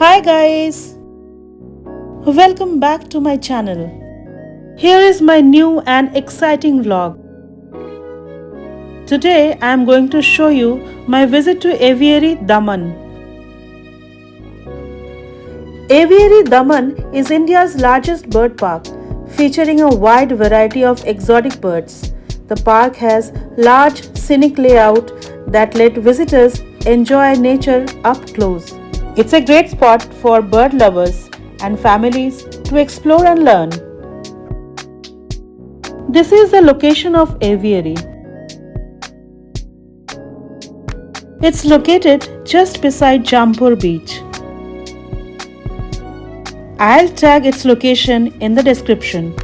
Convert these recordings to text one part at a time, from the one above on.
Hi guys, welcome back to my channel. Here is my new and exciting vlog. Today I am going to show you my visit to Aviary, Daman. Aviary, Daman is India's largest bird park, featuring a wide variety of exotic birds. The park has large scenic layout that let visitors enjoy nature up close. It's a great spot for bird lovers and families to explore and learn. This is the location of Aviary. It's located just beside Jampur beach. I'll tag its location in the description.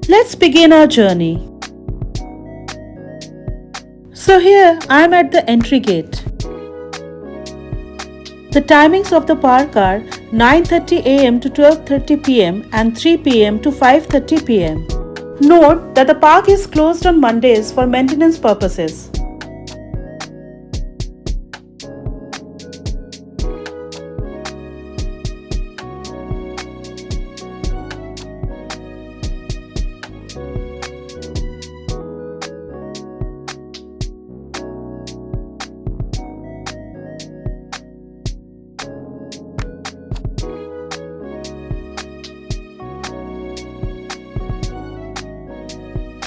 Let's begin our journey. So here I am at the entry gate. The timings of the park are 9:30 am to 12:30 pm and 3 pm to 5:30 pm. Note that the park is closed on Mondays for maintenance purposes.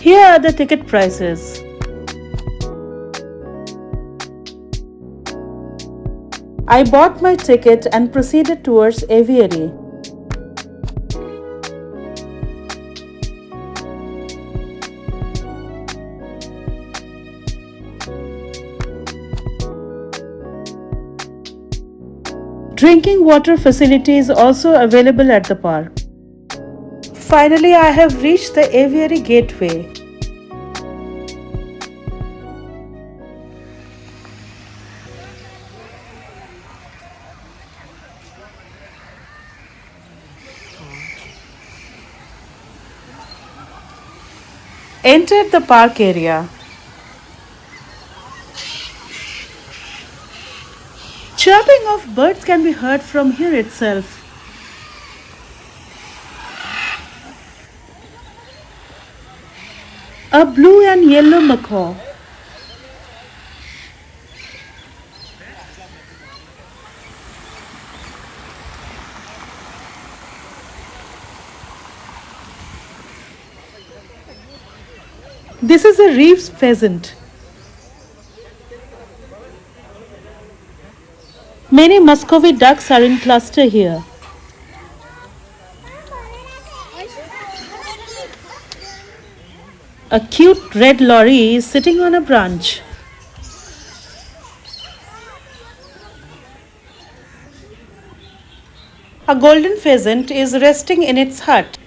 Here are the ticket prices. I bought my ticket and proceeded towards Aviary. Drinking water facility is also available at the park. Finally, I have reached the Aviary gateway. Entered the park area. Chirping of birds can be heard from here itself. A blue and yellow macaw. This is a reef pheasant. Many Muscovy ducks are in cluster here. A cute red lorry is sitting on a branch. A golden pheasant is resting in its hut.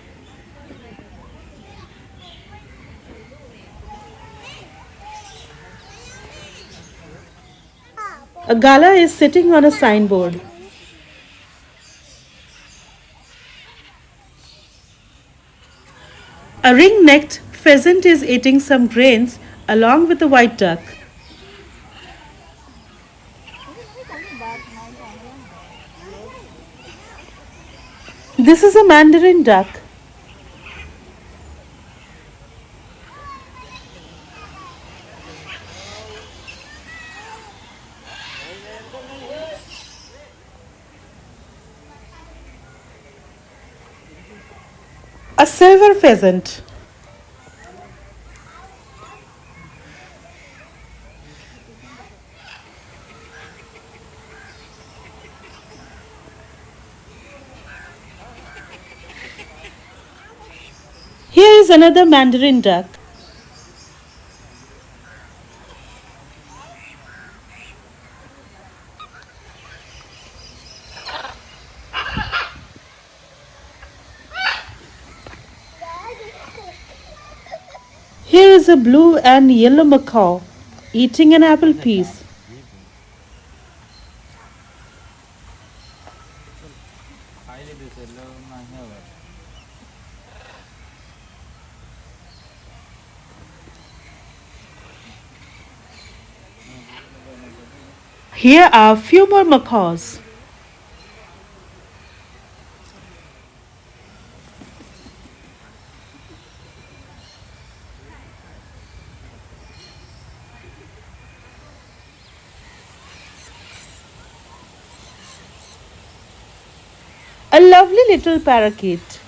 A gala is sitting on a signboard. A ring-necked pheasant is eating some grains along with a white duck. This is a mandarin duck. A silver pheasant. Here is another mandarin duck. Here is a blue and yellow macaw eating an apple piece. Here are a few more macaws. A lovely little parakeet.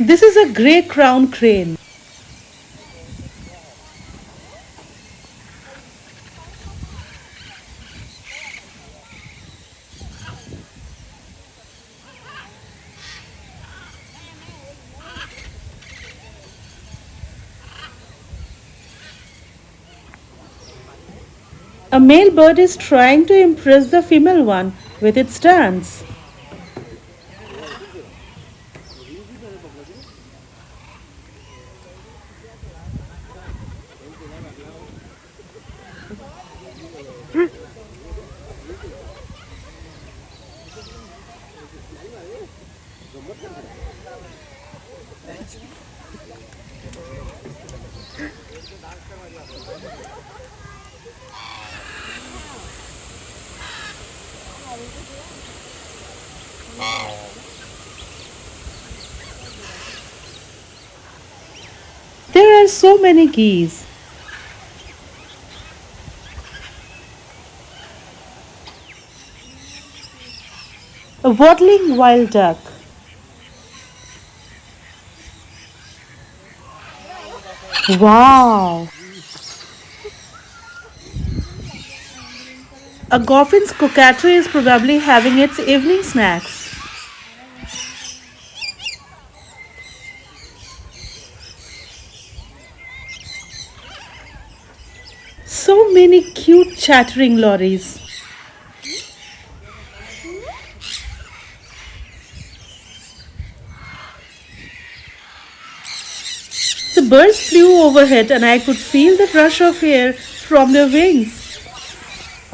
This is a grey crown crane. A male bird is trying to impress the female one with its dance. There are so many geese. A waddling wild duck. Wow! A goffin's coquetry is probably having its evening snacks. So many cute chattering lorries. The birds flew overhead and I could feel the rush of air from their wings.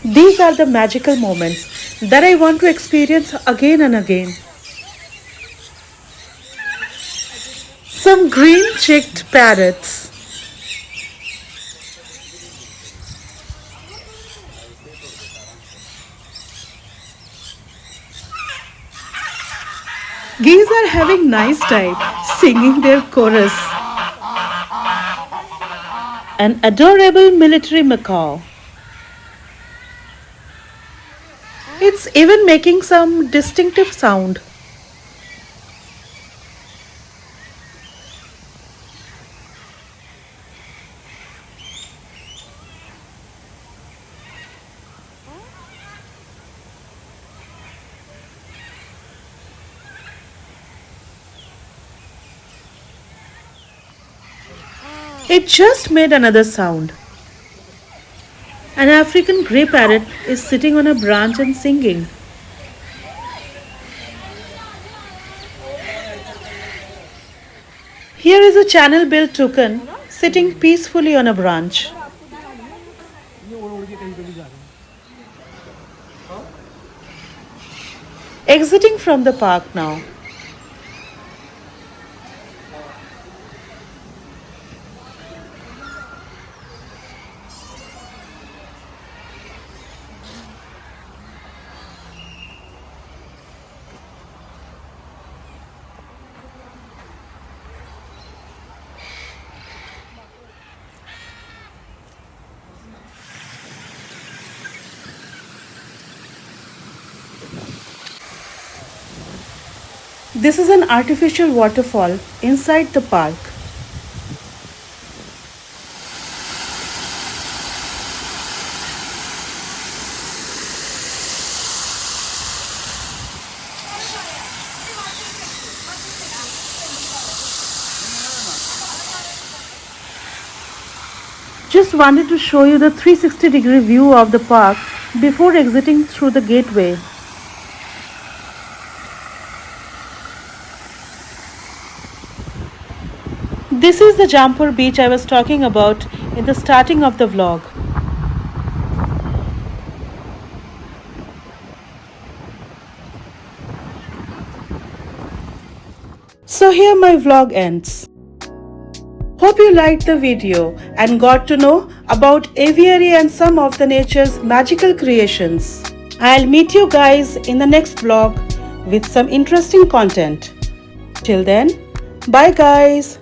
These are the magical moments that I want to experience again and again. Some green cheeked parrots. Geese are having nice time singing their chorus. An adorable military macaw. It's even making some distinctive sound. It just made another sound. An African grey parrot is sitting on a branch and singing. Here is a channel-billed toucan sitting peacefully on a branch. Exiting from the park now. This is an artificial waterfall inside the park. Just wanted to show you the 360-degree view of the park before exiting through the gateway. This is the Jampur beach I was talking about in the starting of the vlog. So here my vlog ends. Hope you liked the video and got to know about aviary and some of the nature's magical creations. I'll meet you guys in the next vlog with some interesting content. Till then, bye guys.